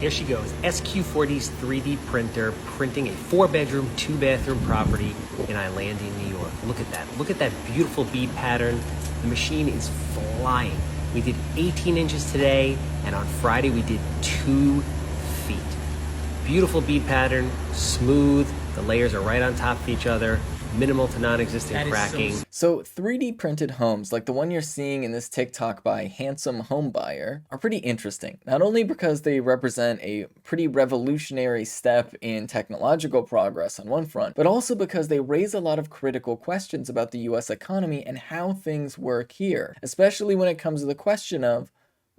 Here she goes, SQ40's 3D printer printing a 4-bedroom, 2-bathroom property in Islandia, New York. Look at that. Look at that beautiful bead pattern. The machine is flying. We did 18 inches today, and on Friday we did 2 feet. Beautiful bead pattern, smooth. The layers are right on top of each other. Minimal to non-existent cracking. So 3D printed homes, like the one you're seeing in this TikTok by Handsome Home Buyer, are pretty interesting. Not only because they represent a pretty revolutionary step in technological progress on one front, but also because they raise a lot of critical questions about the US economy and how things work here, especially when it comes to the question of,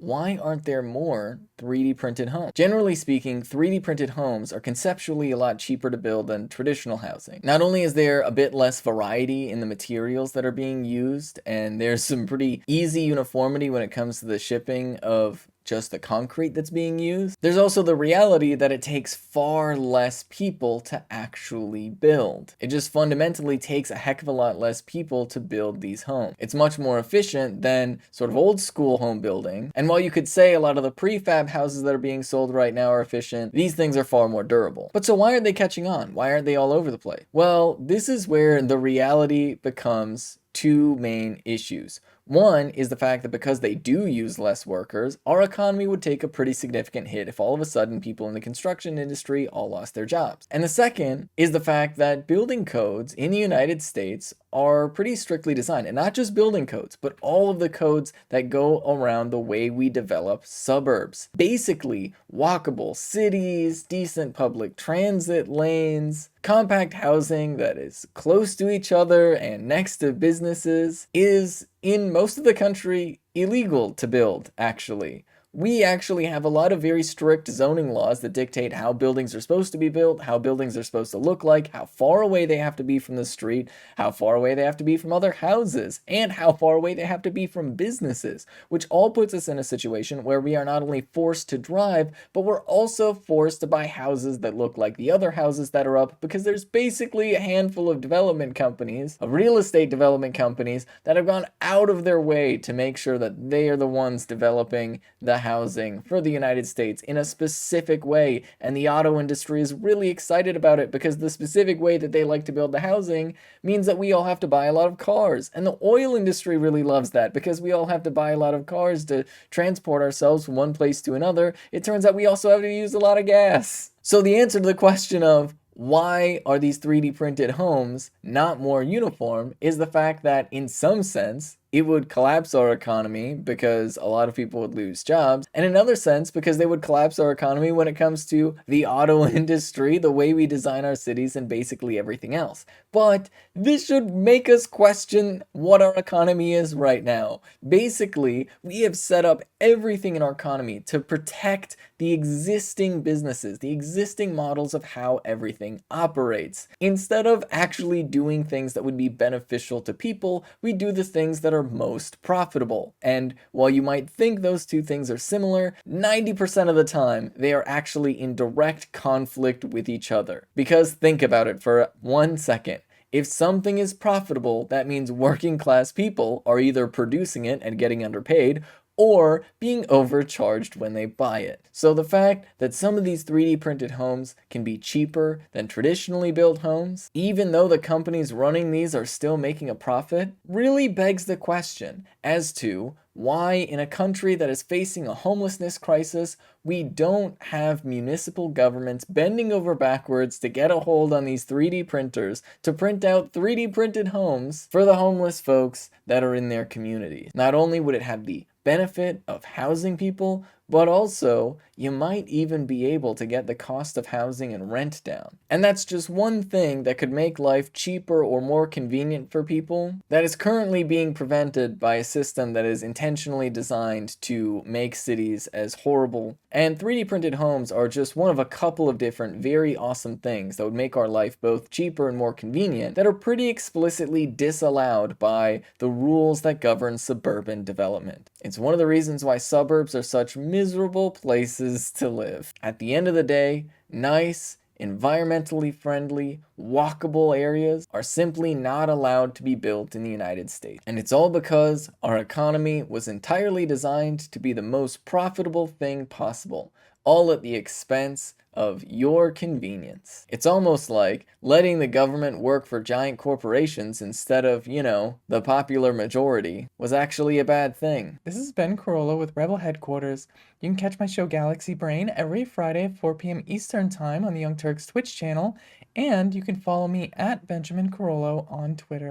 why aren't there more 3D printed homes? Generally speaking, 3D printed homes are conceptually a lot cheaper to build than traditional housing. Not only is there a bit less variety in the materials that are being used, and there's some pretty easy uniformity when it comes to the shipping of just the concrete that's being used, there's also the reality that it takes far less people to actually build. It just fundamentally takes a heck of a lot less people to build these homes. It's much more efficient than sort of old school home building. And while you could say a lot of the prefab houses that are being sold right now are efficient, these things are far more durable. But so why aren't they catching on? Why aren't they all over the place? Well, this is where the reality becomes two main issues. One is the fact that because they do use less workers, our economy would take a pretty significant hit if all of a sudden people in the construction industry all lost their jobs. And the second is the fact that building codes in the United States are pretty strictly designed, and not just building codes, but all of the codes that go around the way we develop suburbs. Basically, walkable cities, decent public transit lanes, compact housing that is close to each other and next to businesses is, in most of the country, illegal to build, actually. We actually have a lot of very strict zoning laws that dictate how buildings are supposed to be built, how buildings are supposed to look like, how far away they have to be from the street, how far away they have to be from other houses, and how far away they have to be from businesses, which all puts us in a situation where we are not only forced to drive, but we're also forced to buy houses that look like the other houses that are up, because there's basically a handful of development companies, of real estate development companies, that have gone out of their way to make sure that they are the ones developing the housing for the United States in a specific way, and the auto industry is really excited about it because the specific way that they like to build the housing means that we all have to buy a lot of cars, and the oil industry really loves that because we all have to buy a lot of cars to transport ourselves from one place to another. It turns out we also have to use a lot of gas. So the answer to the question of why are these 3D printed homes not more uniform is the fact that, in some sense, it would collapse our economy because a lot of people would lose jobs, and in another sense because they would collapse our economy when it comes to the auto industry, the way we design our cities, and basically everything else. But this should make us question what our economy is right now. Basically, we have set up everything in our economy to protect the existing businesses, the existing models of how everything operates. Instead of actually doing things that would be beneficial to people, we do the things that are most profitable. And while you might think those two things are similar, 90% of the time they are actually in direct conflict with each other. Because think about it for 1 second. If something is profitable, that means working class people are either producing it and getting underpaid, or being overcharged when they buy it. So the fact that some of these 3D printed homes can be cheaper than traditionally built homes, even though the companies running these are still making a profit, really begs the question as to why, in a country that is facing a homelessness crisis, we don't have municipal governments bending over backwards to get a hold on these 3D printers to print out 3D printed homes for the homeless folks that are in their communities. Not only would it have the benefit of housing people, but also you might even be able to get the cost of housing and rent down. And that's just one thing that could make life cheaper or more convenient for people that is currently being prevented by a system that is intentionally designed to make cities as horrible. And 3D printed homes are just one of a couple of different very awesome things that would make our life both cheaper and more convenient that are pretty explicitly disallowed by the rules that govern suburban development. It's one of the reasons why suburbs are such miserable places to live. At the end of the day, nice, environmentally friendly, walkable areas are simply not allowed to be built in the United States. And it's all because our economy was entirely designed to be the most profitable thing possible. all at the expense of your convenience. It's almost like letting the government work for giant corporations instead of, the popular majority was actually a bad thing. This is Ben Carollo with Rebel Headquarters. You can catch my show Galaxy Brain every Friday at 4 p.m. Eastern Time on the Young Turks Twitch channel, and you can follow me at Benjamin Carollo on Twitter.